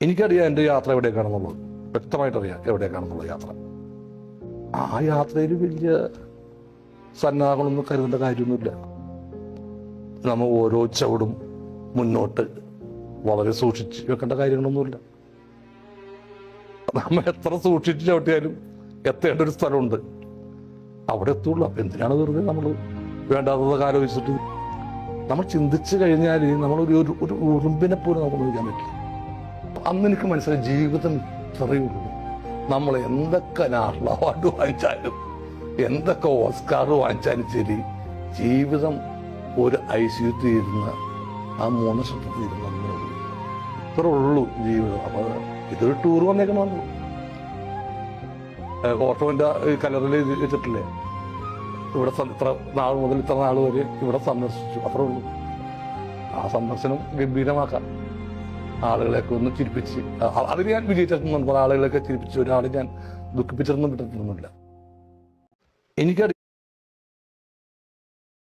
എനിക്കറിയാം എൻ്റെ യാത്ര എവിടേക്കാണെന്നുള്ളത്, വ്യക്തമായിട്ടറിയാം എവിടേക്കാണെന്നുള്ള യാത്ര. ആ യാത്രയിൽ വലിയ സന്നാഹങ്ങളൊന്നും കരുതേണ്ട കാര്യമൊന്നുമില്ല. നമ്മൾ ഓരോ ചവിടും മുന്നോട്ട് വളരെ സൂക്ഷിച്ച് വെക്കേണ്ട കാര്യങ്ങളൊന്നുമില്ല. നമ്മൾ എത്ര സൂക്ഷിച്ച് ചവിട്ടിയാലും എത്തേണ്ട ഒരു സ്ഥലമുണ്ട്, അവിടെ എത്തുള്ളൂ. അപ്പം എന്തിനാണ് വെറുതെ നമ്മൾ വേണ്ടാത്തതൊക്കെ ആലോചിച്ചിട്ട്? നമ്മൾ ചിന്തിച്ചു കഴിഞ്ഞാൽ നമ്മളൊരു ഒരു ഉറുമ്പിനെ പോലും നമുക്ക് നോക്കാൻ പറ്റില്ല. അന്ന് എനിക്ക് മനസ്സിലായി, ജീവിതം ഇത്രയേ ഉള്ളൂ. നമ്മൾ എന്തൊക്കെ നാഷണൽ അവാർഡ് വാങ്ങിച്ചാലും എന്തൊക്കെ ഓസ്കാർ വാങ്ങിച്ചാലും ശരി, ജീവിതം ഒരു ICU തീരുന്ന ആ 3 വർഷത്തിൽ തീരുന്ന ഇത്രേ ഉള്ളൂ ജീവിതം. അപ്പോൾ ഇതൊരു ടൂർ വന്നേക്കണമെന്ന് ഓട്ടോൻ്റെ കലറിൽ വെച്ചിട്ടില്ലേ, ഇവിടെ ഇത്ര നാൾ മുതൽ ഇത്ര നാൾ വരെ ഇവിടെ സന്ദർശിച്ചു, അത്രേ ഉള്ളൂ. ആ സന്ദർശനം ഗംഭീരമാക്കാം, ആളുകളെയൊക്കെ ഒന്ന് ചിരിപ്പിച്ച്. അതിന് ഞാൻ വിജയിച്ചിട്ടുണ്ടെന്ന്, ആളുകളെയൊക്കെ ചിരിപ്പിച്ച് ഒരാളെ ഞാൻ ദുഃഖിപ്പിച്ചിട്ടൊന്നും വിട്ടിട്ടൊന്നുമില്ല. എനിക്കറിയാം